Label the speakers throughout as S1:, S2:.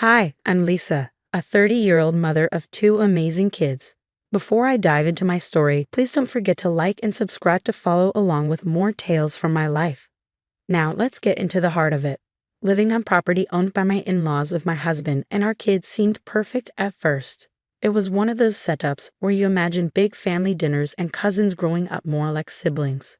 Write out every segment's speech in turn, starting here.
S1: Hi, I'm Lisa, a 30-year-old mother of two amazing kids. Before I dive into my story, please don't forget to like and subscribe to follow along with more tales from my life. Now, let's get into the heart of it. Living on property owned by my in-laws with my husband and our kids seemed perfect at first. It was one of those setups where you imagine big family dinners and cousins growing up more like siblings.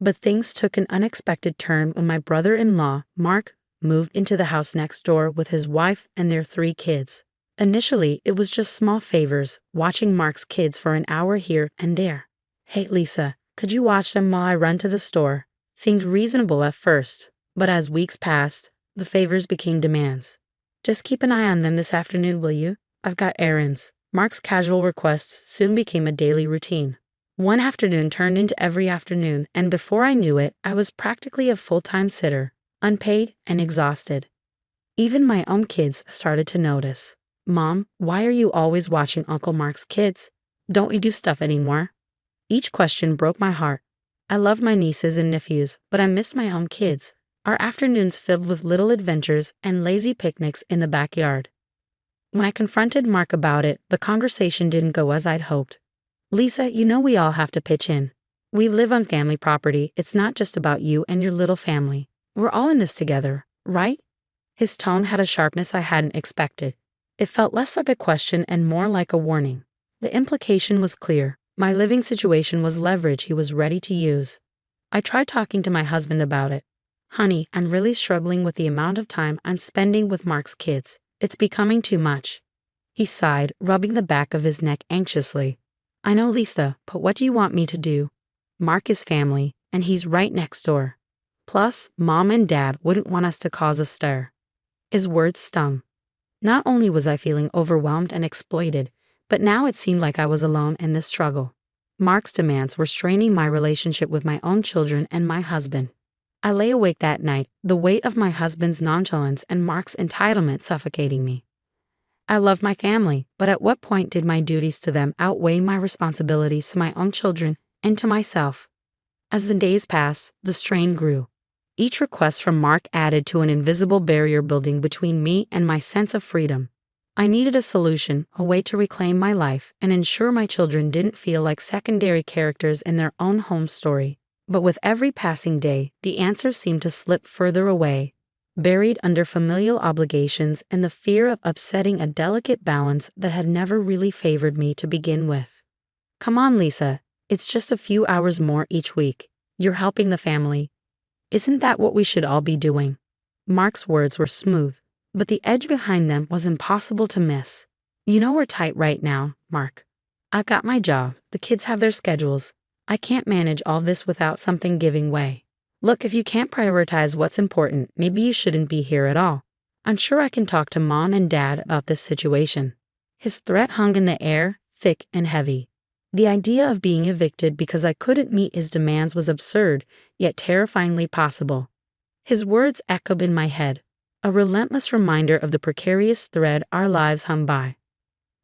S1: But things took an unexpected turn when my brother-in-law, Mark, moved into the house next door with his wife and their three kids. Initially, it was just small favors, watching Mark's kids for an hour here and there. "Hey, Lisa, could you watch them while I run to the store?" Seemed reasonable at first, but as weeks passed, the favors became demands. "Just keep an eye on them this afternoon, will you? I've got errands." Mark's casual requests soon became a daily routine. One afternoon turned into every afternoon, and before I knew it, I was practically a full-time sitter, unpaid and exhausted. Even my own kids started to notice. "Mom, why are you always watching Uncle Mark's kids? Don't we do stuff anymore?" Each question broke my heart. I loved my nieces and nephews, but I missed my own kids. Our afternoons filled with little adventures and lazy picnics in the backyard. When I confronted Mark about it, the conversation didn't go as I'd hoped. "Lisa, you know we all have to pitch in. We live on family property. It's not just about you and your little family. We're all in this together, right?" His tone had a sharpness I hadn't expected. It felt less like a question and more like a warning. The implication was clear. My living situation was leverage he was ready to use. I tried talking to my husband about it. "Honey, I'm really struggling with the amount of time I'm spending with Mark's kids. It's becoming too much." He sighed, rubbing the back of his neck anxiously. "I know, Lisa, but what do you want me to do? Mark is family, and he's right next door. Plus, Mom and Dad wouldn't want us to cause a stir." His words stung. Not only was I feeling overwhelmed and exploited, but now it seemed like I was alone in this struggle. Mark's demands were straining my relationship with my own children and my husband. I lay awake that night, the weight of my husband's nonchalance and Mark's entitlement suffocating me. I love my family, but at what point did my duties to them outweigh my responsibilities to my own children and to myself? As the days passed, the strain grew. Each request from Mark added to an invisible barrier building between me and my sense of freedom. I needed a solution, a way to reclaim my life and ensure my children didn't feel like secondary characters in their own home story. But with every passing day, the answer seemed to slip further away, buried under familial obligations and the fear of upsetting a delicate balance that had never really favored me to begin with. "Come on, Lisa. It's just a few hours more each week. You're helping the family. Isn't that what we should all be doing?" Mark's words were smooth, but the edge behind them was impossible to miss. "You know we're tight right now, Mark. I've got my job, the kids have their schedules. I can't manage all this without something giving way. Look, if you can't prioritize what's important, maybe you shouldn't be here at all. I'm sure I can talk to Mom and Dad about this situation." His threat hung in the air, thick and heavy. The idea of being evicted because I couldn't meet his demands was absurd, yet terrifyingly possible. His words echoed in my head, a relentless reminder of the precarious thread our lives hung by.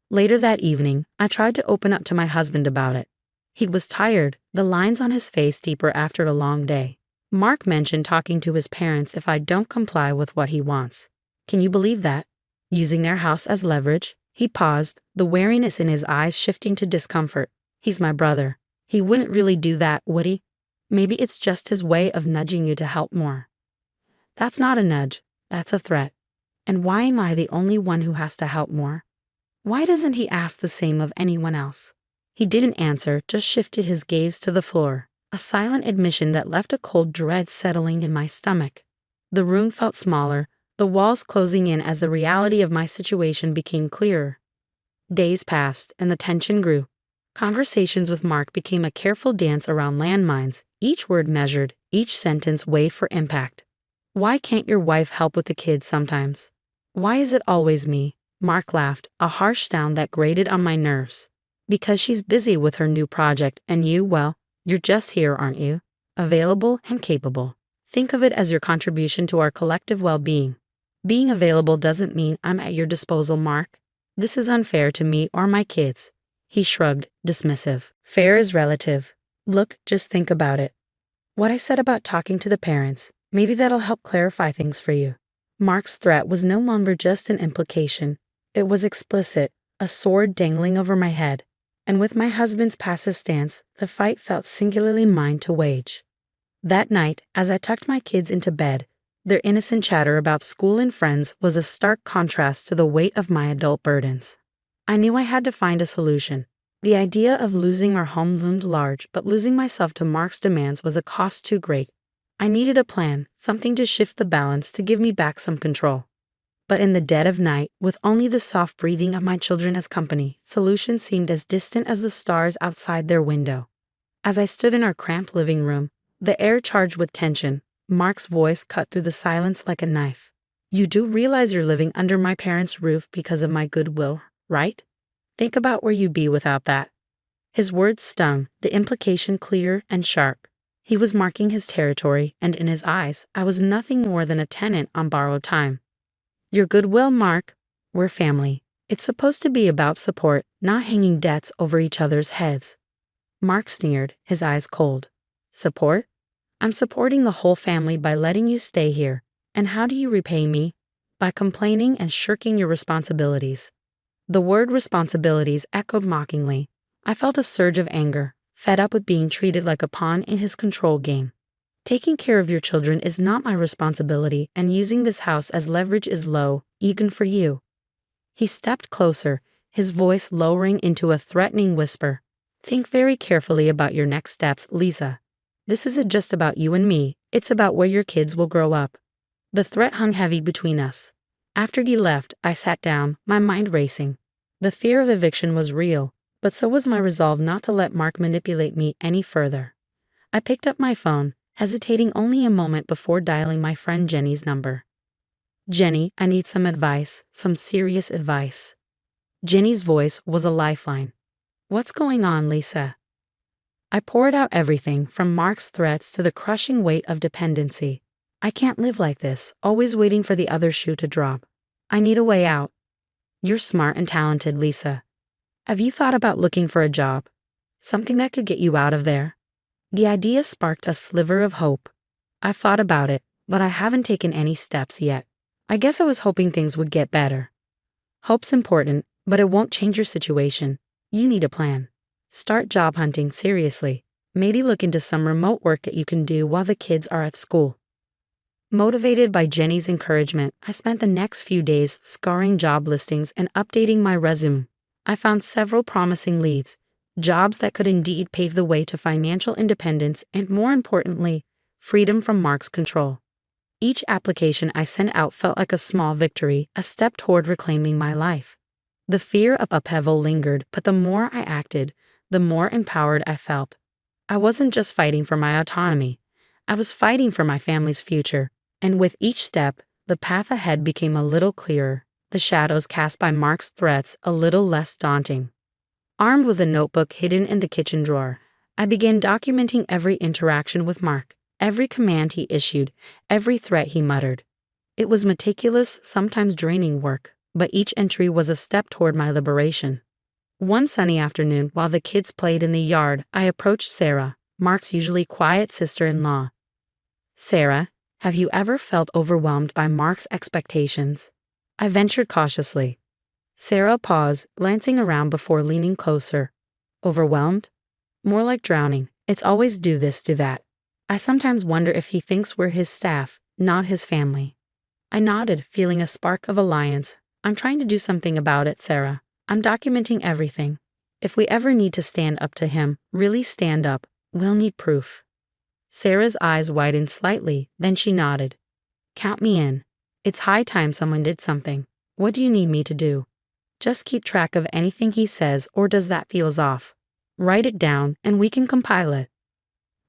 S1: Later that evening, I tried to open up to my husband about it. He was tired, the lines on his face deeper after a long day. Mark mentioned talking to his parents if I don't comply with what he wants. Can you believe that? Using their house as leverage? He paused, the wariness in his eyes shifting to discomfort. "He's my brother. He wouldn't really do that, would he? Maybe it's just his way of nudging you to help more." "That's not a nudge. That's a threat. And why am I the only one who has to help more? Why doesn't he ask the same of anyone else?" He didn't answer, just shifted his gaze to the floor, a silent admission that left a cold dread settling in my stomach. The room felt smaller, the walls closing in as the reality of my situation became clearer. Days passed, and the tension grew. Conversations with Mark became a careful dance around landmines, each word measured, each sentence weighed for impact. "Why can't your wife help with the kids sometimes? Why is it always me?" Mark laughed, a harsh sound that grated on my nerves. "Because she's busy with her new project, and you, well, you're just here, aren't you? Available and capable. Think of it as your contribution to our collective well-being. Being available doesn't mean I'm at your disposal, Mark. This is unfair to me or my kids." He shrugged, dismissive. "Fair is relative. Look, just think about it. What I said about talking to the parents, maybe that'll help clarify things for you. Mark's threat was no longer just an implication. It was explicit, a sword dangling over my head. And with my husband's passive stance, the fight felt singularly mine to wage. That night, as I tucked my kids into bed, their innocent chatter about school and friends was a stark contrast to the weight of my adult burdens. I knew I had to find a solution. The idea of losing our home loomed large, but losing myself to Mark's demands was a cost too great. I needed a plan, something to shift the balance to give me back some control. But in the dead of night, with only the soft breathing of my children as company, solutions seemed as distant as the stars outside their window. As I stood in our cramped living room, the air charged with tension, Mark's voice cut through the silence like a knife. "You do realize you're living under my parents' roof because of my goodwill, right? Think about where you'd be without that." His words stung, the implication clear and sharp. He was marking his territory, and in his eyes, I was nothing more than a tenant on borrowed time. "Your goodwill, Mark. We're family. It's supposed to be about support, not hanging debts over each other's heads." Mark sneered, his eyes cold. "Support? I'm supporting the whole family by letting you stay here. And how do you repay me? By complaining and shirking your responsibilities." The word responsibilities echoed mockingly. I felt a surge of anger, fed up with being treated like a pawn in his control game. Taking care of your children is not my responsibility, and using this house as leverage is low, even for you. He stepped closer, his voice lowering into a threatening whisper. "Think very carefully about your next steps, Lisa. This isn't just about you and me, it's about where your kids will grow up." The threat hung heavy between us. After he left, I sat down, my mind racing. The fear of eviction was real, but so was my resolve not to let Mark manipulate me any further. I picked up my phone, hesitating only a moment before dialing my friend Jenny's number. "Jenny, I need some advice, some serious advice." Jenny's voice was a lifeline. "What's going on, Lisa?" I poured out everything from Mark's threats to the crushing weight of dependency. "I can't live like this, always waiting for the other shoe to drop. I need a way out." "You're smart and talented, Lisa. Have you thought about looking for a job? Something that could get you out of there?" The idea sparked a sliver of hope. "I've thought about it, but I haven't taken any steps yet. I guess I was hoping things would get better." "Hope's important, but it won't change your situation. You need a plan. Start job hunting seriously. Maybe look into some remote work that you can do while the kids are at school." Motivated by Jenny's encouragement, I spent the next few days scouring job listings and updating my resume. I found several promising leads, jobs that could indeed pave the way to financial independence and, more importantly, freedom from Mark's control. Each application I sent out felt like a small victory, a step toward reclaiming my life. The fear of upheaval lingered, but the more I acted, the more empowered I felt. I wasn't just fighting for my autonomy. I was fighting for my family's future. And with each step, the path ahead became a little clearer, the shadows cast by Mark's threats a little less daunting. Armed with a notebook hidden in the kitchen drawer, I began documenting every interaction with Mark, every command he issued, every threat he muttered. It was meticulous, sometimes draining work, but each entry was a step toward my liberation. One sunny afternoon, while the kids played in the yard, I approached Sarah, Mark's usually quiet sister-in-law. "Sarah, have you ever felt overwhelmed by Mark's expectations?" I ventured cautiously. Sarah paused, glancing around before leaning closer. "Overwhelmed? More like drowning. It's always do this, do that. I sometimes wonder if he thinks we're his staff, not his family." I nodded, feeling a spark of alliance. "I'm trying to do something about it, Sarah. I'm documenting everything. If we ever need to stand up to him, really stand up, we'll need proof." Sarah's eyes widened slightly, then she nodded. "Count me in. It's high time someone did something. What do you need me to do?" "Just keep track of anything he says, or does that feels off. Write it down, and we can compile it."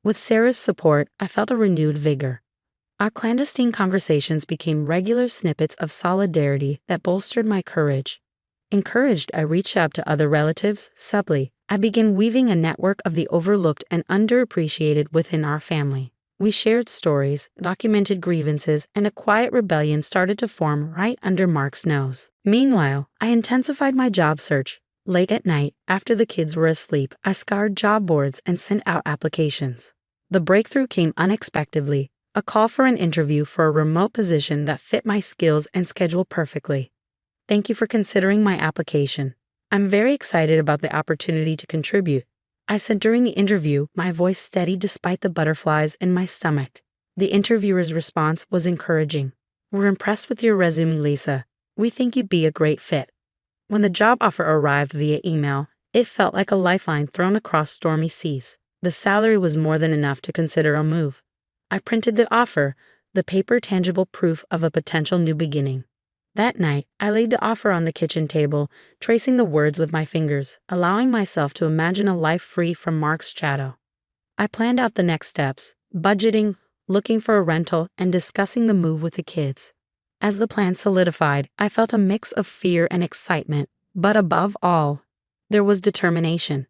S1: With Sarah's support, I felt a renewed vigor. Our clandestine conversations became regular snippets of solidarity that bolstered my courage. Encouraged, I reached out to other relatives. Subtly, I began weaving a network of the overlooked and underappreciated within our family. We shared stories, documented grievances, and a quiet rebellion started to form right under Mark's nose. Meanwhile, I intensified my job search. Late at night, after the kids were asleep, I scoured job boards and sent out applications. The breakthrough came unexpectedly. A a call for an interview for a remote position that fit my skills and schedule perfectly. Thank you for considering my application. I'm very excited about the opportunity to contribute, I said during the interview, my voice steady despite the butterflies in my stomach. The interviewer's response was encouraging. We're impressed with your resume, Lisa. We think you'd be a great fit. When the job offer arrived via email, it felt like a lifeline thrown across stormy seas. The salary was more than enough to consider a move. I printed the offer, the paper tangible proof of a potential new beginning. That night, I laid the offer on the kitchen table, tracing the words with my fingers, allowing myself to imagine a life free from Mark's shadow. I planned out the next steps, budgeting, looking for a rental, and discussing the move with the kids. As the plan solidified, I felt a mix of fear and excitement, but above all, there was determination.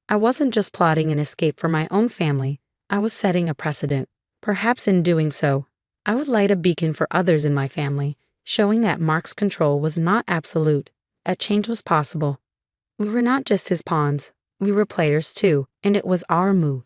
S1: I wasn't just plotting an escape for my own family, I was setting a precedent. Perhaps in doing so, I would light a beacon for others in my family, showing that Mark's control was not absolute, that change was possible. We were not just his pawns, we were players too, and it was our move.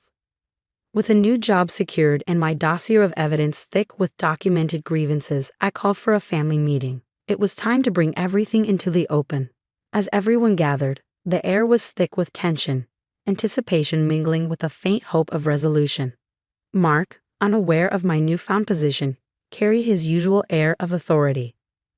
S1: With a new job secured and my dossier of evidence thick with documented grievances, I called for a family meeting. It was time to bring everything into the open. As everyone gathered, the air was thick with tension, anticipation mingling with a faint hope of resolution. Mark, unaware of my newfound position, carried his usual air of authority.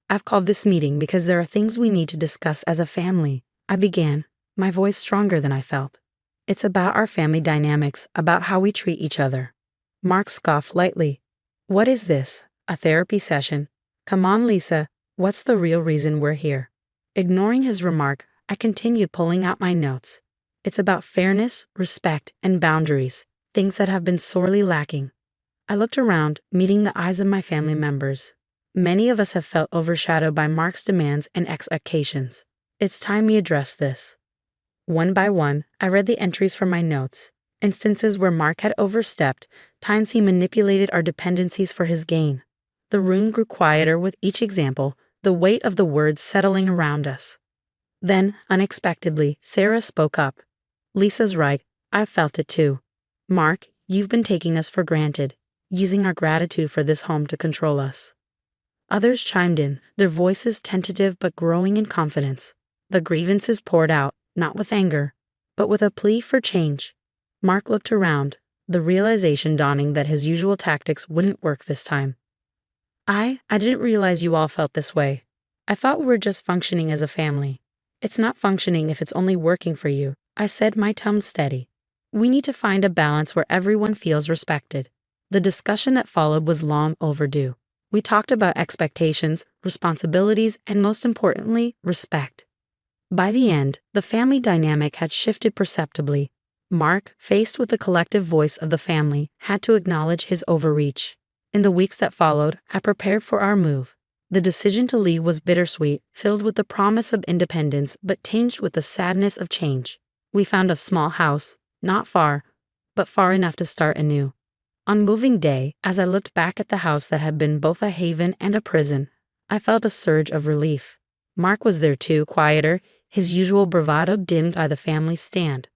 S1: I've called this meeting because there are things we need to discuss as a family, I began, my voice stronger than I felt. It's about our family dynamics, about how we treat each other. Mark scoffed lightly. What is this, a therapy session? Come on, Lisa, what's the real reason we're here? Ignoring his remark, I continued pulling out my notes. It's about fairness, respect, and boundaries, things that have been sorely lacking. I looked around, meeting the eyes of my family members. Many of us have felt overshadowed by Mark's demands and expectations. It's time we address this. One by one, I read the entries from my notes, instances where Mark had overstepped, times he manipulated our dependencies for his gain. The room grew quieter with each example, the weight of the words settling around us. Then, unexpectedly, Sarah spoke up. Lisa's right, I've felt it too. Mark, you've been taking us for granted, using our gratitude for this home to control us. Others chimed in, their voices tentative but growing in confidence. The grievances poured out, not with anger, but with a plea for change. Mark looked around, the realization dawning that his usual tactics wouldn't work this time. I didn't realize you all felt this way. I thought we were just functioning as a family. It's not functioning if it's only working for you, I said, my tone steady. We need to find a balance where everyone feels respected. The discussion that followed was long overdue. We talked about expectations, responsibilities, and most importantly, respect. By the end, the family dynamic had shifted perceptibly. Mark, faced with the collective voice of the family, had to acknowledge his overreach. In the weeks that followed, I prepared for our move. The decision to leave was bittersweet, filled with the promise of independence but tinged with the sadness of change. We found a small house, not far, but far enough to start anew. On moving day, as I looked back at the house that had been both a haven and a prison, I felt a surge of relief. Mark was there too, quieter, his usual bravado dimmed by the family's stand.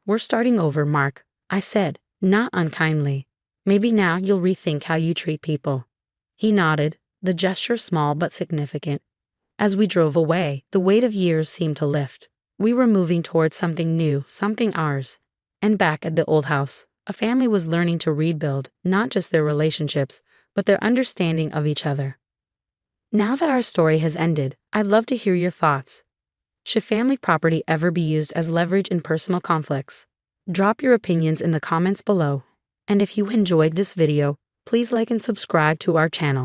S1: We're starting over, Mark, I said, not unkindly. Maybe now you'll rethink how you treat people. He nodded, the gesture small but significant. As we drove away, the weight of years seemed to lift. We were moving towards something new, something ours. And back at the old house, a family was learning to rebuild not just their relationships, but their understanding of each other. Now that our story has ended, I'd love to hear your thoughts. Should family property ever be used as leverage in personal conflicts? Drop your opinions in the comments below. And if you enjoyed this video, please like and subscribe to our channel.